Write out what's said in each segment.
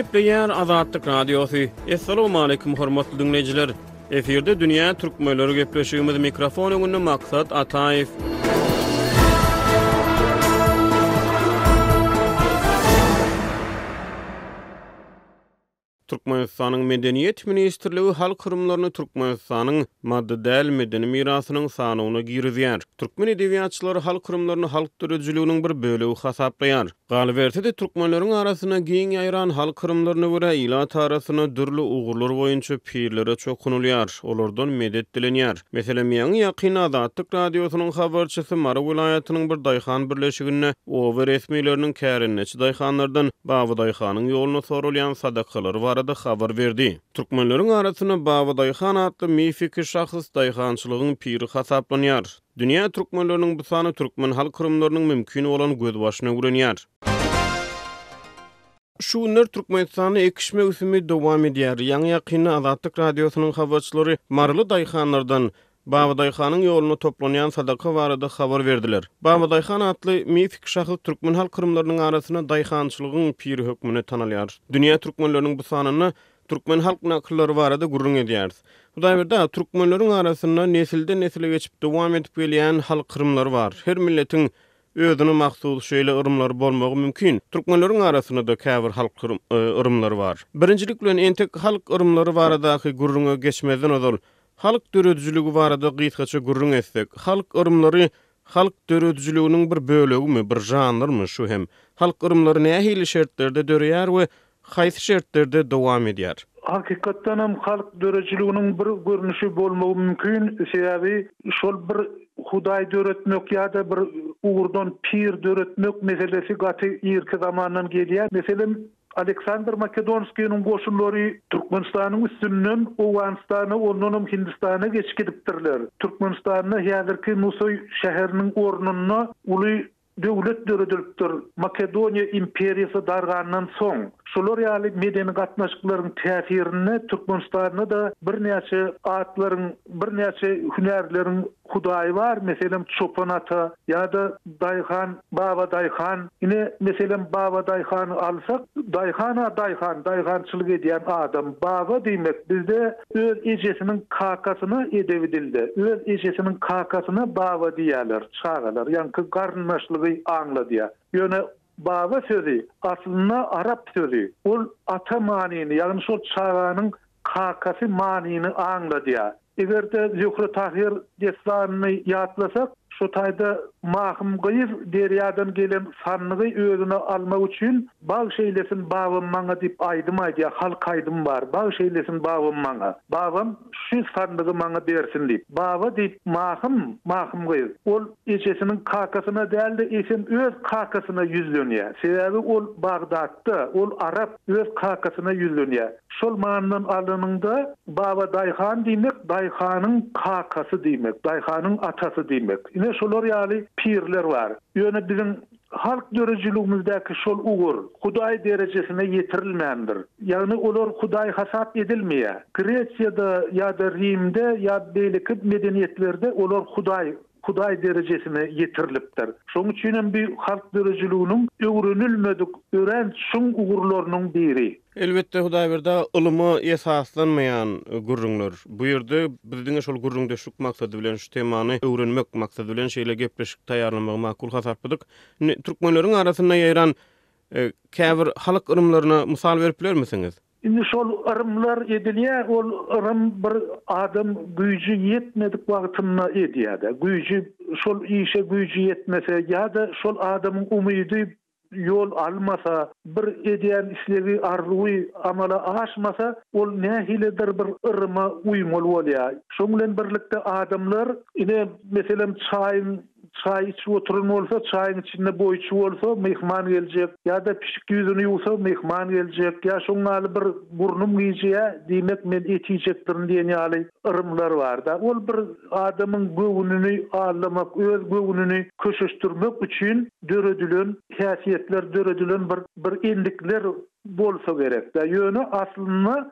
Gepleýär Azatlyk Radiosu. Assalamu alaykum hormatly dinleyijiler. Eferde dünýä türkmenleri gepleşýümiz mikrofon öňünde Maksat Ataýew. Türkmenistanyň Medeniýet Ministrligi halk kurumlaryny Türkmenistanyň maddäl medeni mirasynyň sanawyna girizýär. Türkmen edebiýatçylary halk kurumlaryny halk döredijliginiň bir bölegi hasaplaýar. Galbertede türkmenleriň arasyna giň ýaýran halk kurumlaryna görä ila tarasyna dürli ugurlar boýunça pirlere çokunulýar. Olardan medet dilenýär. Meselem ýa-ni ýakyn Azatlyk Radiosynyň habarçysy Mara vilayatynyň bir daýhan birleşigine owa resmiýetleriniň kärinneçi daýhanlardan Baby daýhanyň ýoluny sorulýan sadakalary barada habar berdi. Türkmenleriň arasyna Baby daýhan adly mifiki şahsy daýhançylygyň piri hasaplanýar. Dünýä türkmenleriniň bu sany türkmen halk kurumlarynyň mümkin bolan göz başyna gürenýär. Şu günler Türkmenistanyň ekiş mewsimi dowam edýär. Ýa-ni ýakyn Azatlyk Radiosynyň habarçylary marly daýhanlardan Baby daýhanyň ýoluny toplanýan sadaka barada habar berdiler. Baby daýhan adly mifik şahsy türkmen halk kurumlarynyň arasyna daýhançylygyň piri hökmüne tanalýar. Dünýä türkmenleriniň bu sanyny türkmen halk nakyllary barada gurrun edýär. Bu daýrda türkmenleriň arasyna nesilden nesile geçip dowam edip gelýän halk kurumlary bar. Her milletiň özüne mahsus şeýle ırımlary bolmagy mümkin. Türkmenleriň arasyna da käbir halk ırımlary bar. Birinjilik bilen entek halk ırımlary baradaky gurruna geçmezden ozal halk döredijiligi barada gysgaça gurrun etsek, halk ırımlary halk döredijiligining bir bölegimi, bir janrmy şu hem. Halk ırımlary nähili şertlerde döreýär we haýsy şertlerde dowam edýär? Hakykatdan hem halk dörejiliginiň bir görnüşi bolmagy mümkin. Sebäbi şol bir Hudaý döretmek ýa-da bir ugurdan pir döretmek meselesi gaty ýerki zamandan gelýär. Meselem Aleksandr Makedonskiýanyň goşunlary Türkmenistanyň üstünden Owganistana, ondan Hindistana geçip gidipdirler. Türkmenistanyň häzirki Nusoy şäheriniň ornuny uly döwlet döredilipdir. Makedoniýa imperiýasy dargandan soň şolar ýaly medeni gatnaşyklaryň täsirini Türkmenistanyň da bir näçe atlaryň, bir näçe hünärleriň Hudaý bar. Meselem Çopan ata ýa-da daýhan, Baba daýhan. Ine meselem Baba daýhany alsak, daýhançylyk edýän adam Baba diýmek bizde öz ejesiniň kakasyny edebidildi. Öz ejesiniň kakasyna Baba diýerler, çağalar. Ýani garnaşlygy aňladýar. Ýöne Baba sözü aslında Arap sözü. Ol ata manini, yani şol çağanın kakası manini anladýar. Egerde Zühre Tahir destanını ýatlasak, şu taýda mahum gyýyr derýadan gelen sanlygy özüne almak üçin bag şeýlesin babam maňa diýip aýdymaýdy, halk aýdym bar. Bag şeýlesin babam maňa. Babam şu sanlygy maňa bersin diýip. Baba diýip mahum gyýyr. Ol ejesiniň kakasyna däldi, eşin öz kakasyna ýüzlenýär. Sebäbi ol Bagdatda, ol Arap öz kakasyna ýüzlenýär. Şol manyndan alynynda Baba daýhan diýmek, daýhanyň kakasy diýmek, daýhanyň atasy diýmek. Ine şolar ýaly pirler bar. Ýöne bizim halk dörejiligimizdäki şol ugur Hudaý derejesine ýetirilmändir. Ýagny olar Hudaý hasap edilmeýär. Gresiýada ýa-da Rimde ýa-da beýleki medeniýetlerde olar Hudaý derejesine ýetirilipdir. Şoň üçin hem bir halk dörejiliginiň öwrenilmedik ören şoň ugurlarynyň biri. Elbette Hudaý berde ilymy esaslanmayan gurrunlar. Bu ýerde bizdiňe şol gurrunda şuk maksady bilen şu temany öwrenmek maksady bilen şeýle gepleşik taýýarlamagy makul hasaplydyk. Türkmenleriň arasyna ýaýran käbir halk ırımlaryna mysal berip bilermisiňiz? Indi şol ırımlar edilýär, ol ırım bir adam güýji ýetmedik wagtynda edýär. Güýji şol işe güýji ýetmese ýa-da şol adamyň umydy yol almasa, bir edýän işleri arzuwy amala aşmasa, ol nähiledir bir ırıma uýmaly bolýar. Şoň bilen birlikde adamlar ine meselem çay içip oturun olsa, çayın içinde boyçu olsa mehman gelecek, ya da pişik yüzünü yusa mehman gelecek, ya şoňaly bir burnum giyeceğe diýmek men etiyecekdirin diýen ýaly ırımlar var da. Ol bir adamyň göwnüni allamak, öz göwnüni köşeşdirmek üçin döredilen häsiýetler, döredilen bir endikler bolsa gerek da. Ýöne aslında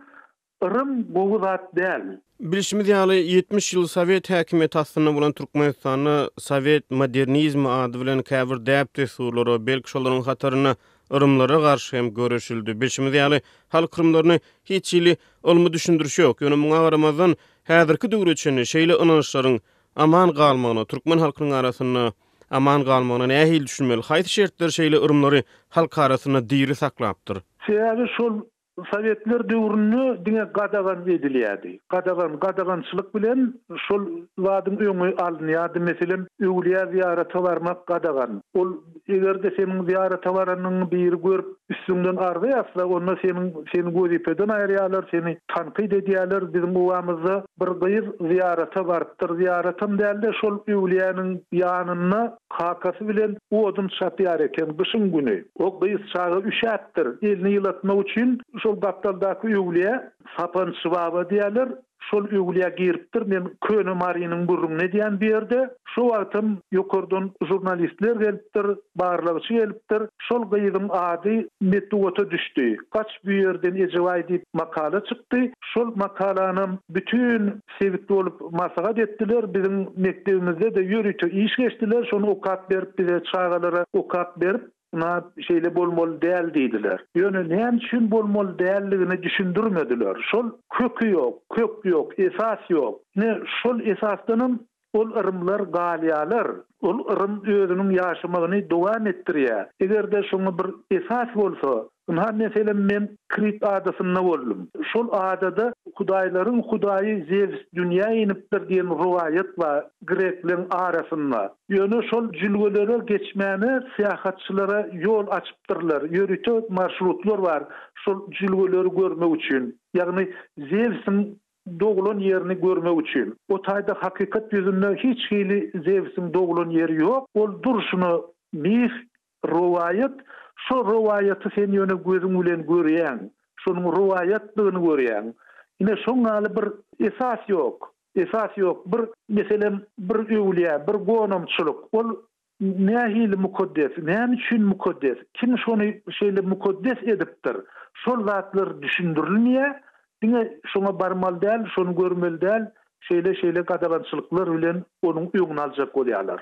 ırım bu zat däl. Bilişimiz ýaly 70 ýyl Sowet häkimiýeti aslynda bolan Türkmenistany Sowet modernizmi ady bilen käbir däp tesurlary belki şolaryň hataryna ırımlara garşy hem göreşildi. Beşimiz ýaly halk ırımlaryny hiç ýyly olmy düşündirşýok. Ýöne muňa garamazdan häzirki döwür üçin şeýle ynançlaryň aman galmagyna, türkmen halkynyň arasyna aman galmagyna nähili düşünmeli? Haýsy şertler şeýle ırımlary halk arasyna diri saklapdyr? Seýäbi şol Sovetler döwründe diňe gadagan edilýärdi. Gadagançylyk bilen şol wadyň öňü alınýardy. Meselem, öwliýa ziýarata barmak gadagan. Ol egerde seniň ziýarata baranyň biri görüp üstünden argaýatsa, onda seni gözipeden aýrýarlar, seni tanqid edýärler. Bizim owamyzda bir gyýyz ziýarata bardyr. Ziýaratam dälde şol öwliýanyň ýanyna kakasy bilen odun çapýar eken gyşyň güni. O gyýyz çagy üşäpdir. Elini ýylatmak üçin şol gaptaldaky öwliýä sapançy baba diýerler. Şol öwliýä giripdir. Men köne Marynyň burruny diýen berde şu wagtym ýokardan jurnalistler gelipdir, barlagçy gelipdir. Şol gyýyzyň ady Metuwata düşdi. Kaç bir ýerden ejeway diýip makala çykdy. Şol makalanyň bütün sebit bolup maslahat etdiler. Bizim mektebimizde de ýürütü iş geçdiler. Şonu okat berip bize çağalara okat berip buna şeýle bolmaly däl diýdiler. Ýöne näme üçin bolmaly dälligini düşündirmediler. Şol kökü ýok, kök ýok, esas ýok. Ne şol esasdan ol ırımlar galyalar. Ol ırım özünün ýaşamagyny dowam etdirýär. Egerde şoňa bir esas bolsa, ha meselem men Krit adasyna boldum. Şol adada hudaýlaryň hudaýy Zeus dünýä inipdir diýen riwayet we Grekleriň arasynda. Ýöne şol jilgelere geçmäni syýahatçylara ýol açypdyrlar. Ýörüte marşrutlar bar. Şol jilgeleri görmek üçin. Ýagny Zeus'yň doğulan yerini görmek üçin. O taýda hakykat ýüzünde hiç hili Zeus'yň doğulan yeri ýok. Ol durşuny mif riwayet, şu riwayeti sen ýöne gözüň bilen görýän, şonuň riwayetligini görýän. Ine şoňa bir esas ýok. Esas ýok. Bir meselem bir öwliýä, bir gonomçylyk. Ol nähili mukaddes, näme üçin mukaddes? Kim şonu şeýle mukaddes edipdir? Şol zatlar düşündirilmeýär. Diňe şoňa barmaly däl, şonu görmeli däl, şeýle gadagançylyklar bilen onuň öňüni aljak bolýarlar.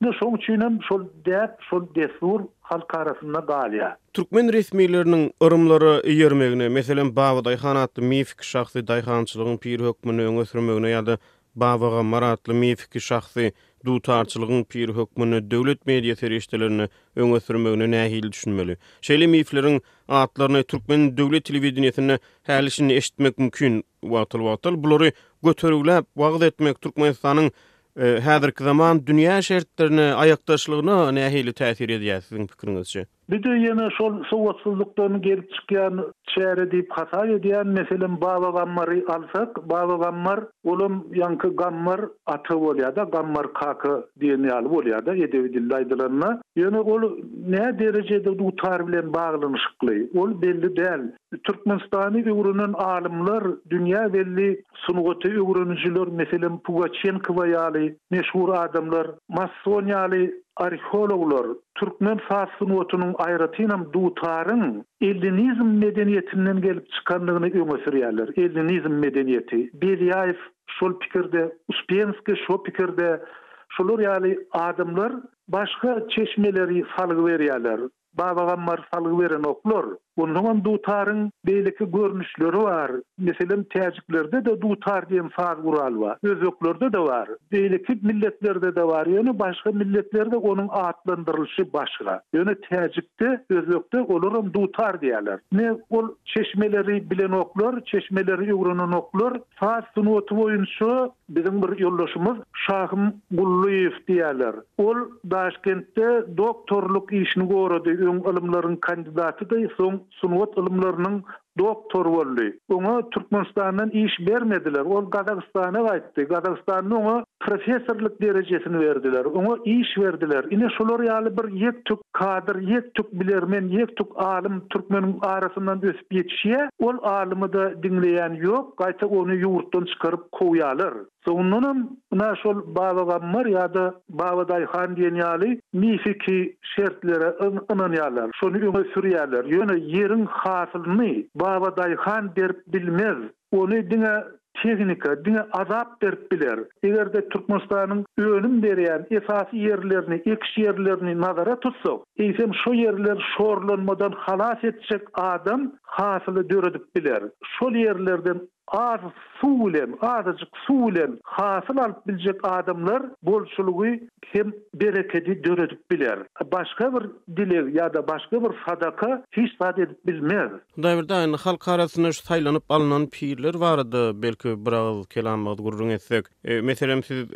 Ne şoň üçin şol däp, şol desur halk arasynda galýar. Türkmen resmiýetleriniň ırımlary ýermegine, meselem Babaday Han atly mifik şahsy daýhançylygyň pir hökmüni öňe sürmegine ýa-da Babaga maratly mifik şahsy dutarçylygyň pir hökmüni döwlet media serişdelerini öňe sürmegine nähili düşünmeli. Şeýle mifleriň atlaryny türkmen döwlet telewizionyny hälisini eşitmek mümkin watyl. Bulary göterilip wagt etmek Türkmenistanyň häzirki zaman dünýä şertlerine aýakdaşlygyna nähili täsir edýär siziň pikiriňizçe? Bir de ýene şol sowatsyzlykdan gelip çykýan çäre diýip hasap edýän meselem Baba Gammary alsak, Baba Gammar olum ýanky Gammar aty bolýar-da, Gammar kaka diýen ýaly bolýar-da edebi dilde aýdylanma. Ýöne ol nä derejede dutar bilen baglanyşykly? Ol belli däl. Türkmenistany öwrünen alymlar, dünýä belli sunugaty öwrenijler meselem Pugaçenkowa ýaly meşhur adamlar, Masson ýaly arheologlar, Türkmen fars sunugatynyň aýratynam dutaryň ellinizm medeniýetinden gelip çykanlygyny öňe sürýärler. Ellinizm medeniýeti. Belyaev şol pikirde, Uspensky şol pikirde, şolar ýaly adamlar başga çeşmeleri salyg berýärler. Baba Gammar salyg beren oklar. Ondan dutaryň beýleki görnüşleri bar. Meselem täjiklerde de dutar diýen saz gural bar. Özbeklerde de bar. Beýleki milletlerde de bar. Ýöne başga milletlerde onuň atlandyrylşy başga. Ýöne täjikde, özbekde olaram dutar diýerler. Ne ol çeşmeleri bilen oklar, çeşmeleri ýugrany oklar. Saz sunugaty boýunça bizim bir ýoldaşymyz Şahym Gulluýew diýerler. Ol Daşkentde doktorluk işini gördi. Öň ilmlaryň kandidatydy. Sunugat ilmlarynyň doktor boldy. Oňa Türkmenistandan iş bermediler. Ol Gazagystana gaýtdy. Gazagystanyň oňa professorluk derejesini berdiler. Oňa iş berdiler. Ine şolar ýaly bir ýektük kadr, ýektük bilermen, ýektük alim türkmeniň arasyndan ösüp ýetişýär. Ol alymy da diňleýän ýok. Gaýta ony ýurtdan çykaryp koýýarlar. Soňundan buna şol Baba Gammar ýa-da Babaday Han diýen ýaly mifiki şertlere ynanýarlar. Şonu öňe sürýärler. Ýöne ýeriň hasylyny Babaday Han derip bilmez. Onu diňe teknika, dine azap berip biler. Egerde Türkmenistan'ın önüm berýän esasy yerlerini, ekş yerlerini nazara tutsak, eýsem şo yerler şorlanmadan halas etjek adam hasyly döredip biler. Şol yerlerden az su bilen, azıcık su bilen hasyl alyp biljek adamlar bolşulugy hem bereketi döredip biler. Başka bir dilek ya da başka bir sadaka hiç zat edip bilmez. Daýberde aýyny halk arasynda saýlanyp alynan pirler bardy. Belki biraz kelam gurrun etsek. Meselem siz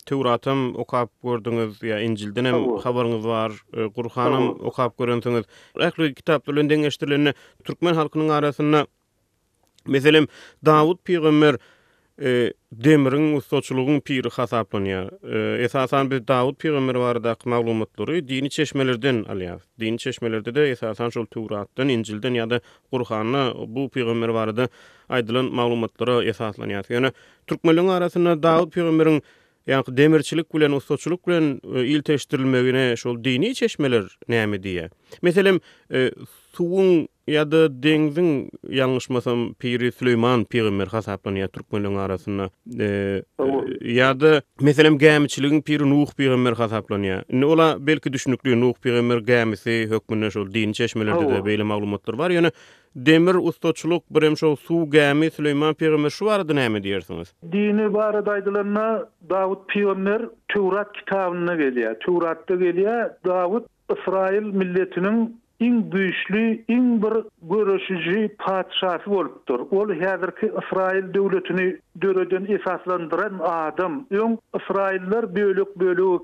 Tewratym okap gördüňiz ya İncilden hem habaryňyz bar. Kur'anym okap görensiňiz. Ähli kitaplaryndan deňeşdirileni türkmen halkynyň arasynda meselem Dawud peýgamber demirin ustaçylygyň piri hasaplanýar. Esasan biz Dawud peýgamber barada maglumatlary dini çeşmelerden alýar. Dini çeşmelerde de esasan şol Tewratdan, İncilden ýa-da Kur'any bu peýgamber barada aýdylan maglumatlary esaslanýar. Ýöne türkmenliň arasynda Dawud peýgamberiň ýa-ni demirçilik bilen ustaçylyk bilen ilteşdirilmegine şol dini çeşmeler näme diýe. Meselem suwun ýa-da deňziň ýalňyşmasam Piri Süleyman peýgamber hasaplanýar türkmenliň arasynda. Ýa-da meselem gämiçiligiň Piri Nuh peýgamber hasaplanýar. Ola belki düşünükli Nuh peýgamber gämisi hökmünde şol dini çeşmelerde de beýle maglumatlar bar. Ýöne demir ustaçylyk birem şol suw gämi Süleyman peýgamber şu barada näme diýersiňiz? Dini barada aýdylanma Dawud peýgamber Tewrat kitabyna gelýär. Tewratda gelýär Dawud İsrail milletiniň iň güýçli, iň bir görüşüji padşasy bolupdyr. Ol häzirki Israil döwletini döreden esaslandyran adam. Öň Israiller bölük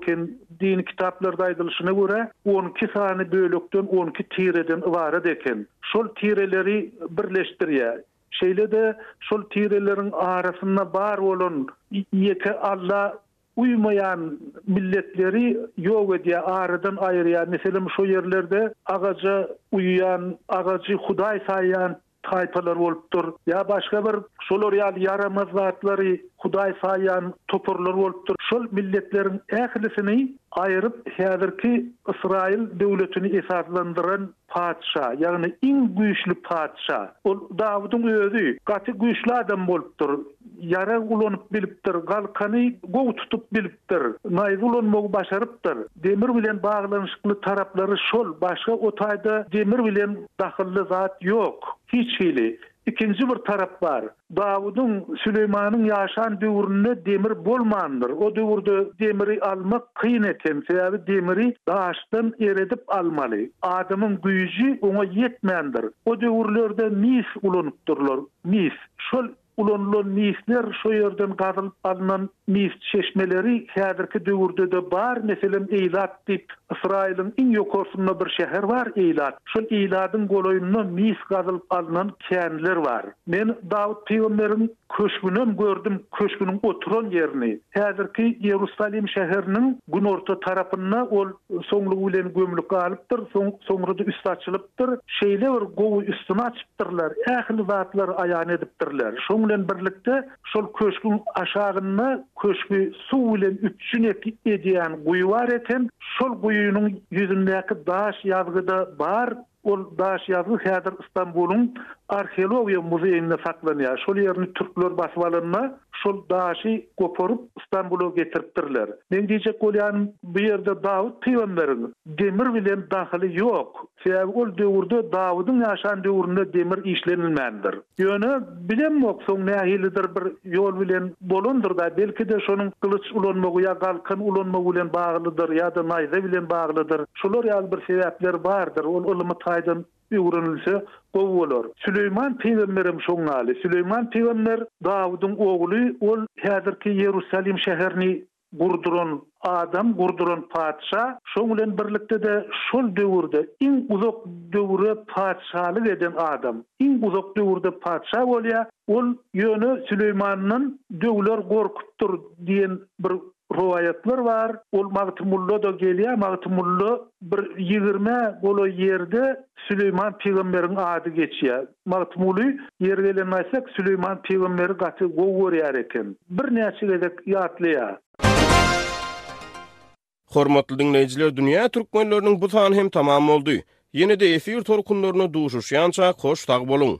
eken din kitaplarda aýdylyşyna görä 12 sany bölükden 12 tireden ibaret eken. Şol tireleri birleşdirýär. Şeýle de şol tirelerin arasynda bar bolan ýeke Allah uymayan milletleri yok ediyor, aradan ayırıyor. Mesela şu yerlerde ağaca uyuyan, ağacı Huday sayan taypalar olupdur. Ya başka bir şolor yaramaz zatları Huday sayan topurlar olupdur. Şol milletlerin ählisini ayırıp häzirki İsrail döwletini esaslandıran padşa, yani iň güýçli padşa. O Davudyň özü gaty güýçli adam bolupdur. Yara ulanyp bilipdir, galkany gow tutup bilipdir, naýzy ulanmagy başarypdyr. Demir bilen baglanyşykly taraplary şol, başga o taýda demir bilen dahilli zat ýok. Hiç hili. İkinci bir tarap var. Davudyň, Süleymanyň ýaşan döwründe demir bolmandyr. O döwürde demiri almak kyn eken, sebäbi demiri daşdan eredip almaly. Adamyň güýji ona ýetmändir. O döwürlerde mis ulanypdyrlar. Mis. Şol ulanılan misler şu yerden gazylyp alynan mis çeşmeleri häzirki döwürde de bar. Meselem Eylat diýip İsrail'in iň ýokarsynda bir şäher var, Eylat. Şol Eylatyň goloýundan mis gazylyp alynan känler var. Men Dawud peýgamberiň köşkünden gördüm, köşküniň oturan ýerini. Häzirki Ýerusalim şäheriniň günorta tarapynda ol soňlugy bilen gömülük alypdyr, soňra da üst açylypdyr. Şeýle bir gowy üstüne açypdyrlar. Ähli zatlar aýan edipdirler. Şoň bilen birlikde şol köşküň aşagynda köşkü suw bilen üçünep edýän guýy bar eken. Şol guýynyň ýüzündäki daş ýazgyda bar. Ol daş ýazgy häzir İstanbulyň arheologiýa muzeýinde saklanýar. Şol ýerni türkler basyp alanda şol daşy goparyp İstanbula getiripdirler. Men diýjek bolýan bu ýerde Dawud peýgamberiň demir bilen dahyly ýok. Sebäbi ol döwürde Dawydyň ýaşan döwründe demir işlenilmändir. Ýöne bilemok soň nähilidir bir ýol bilen bolandyr da belki de şonuň kılıç ulanmagy ýa galkyn ulanmagy bilen baglydyr ýa-da naýza bilen baglydyr. Şolar ýa bir sebäpler bardyr. Ol ulamy taýdan öwrenilse gowy bolar. Süleyman peýgamberim şoňaly. Süleyman peýgamber Dawydyň ogly, ol häzirki Ýerusalim şäherini gurduran adam, gurduran padşa. Şoň bilen birlikde de şol döwürde iň uzak döwre padşalyk eden adam. Iň uzak döwürde padşa bolýar. Ol ýöne Süleymanyň döwler gorkupdyr diýen bir rivayetler var. Ol Magtymullo da gelýär. Magtymullo bir 20 bolo ýerde Süleyman peýgamberiň ady geçýär. Magtymullo ýer gelen aýsak Süleyman peýgamberi gaty gowy görýär eken. Bir näçe gezek ýatlaýar. Hormatly dinleyijiler, dünýä türkmenläriniň bu sany hem tamam boldy. Ýene-de efir torkunlaryna duşuşýança hoş tag boluň.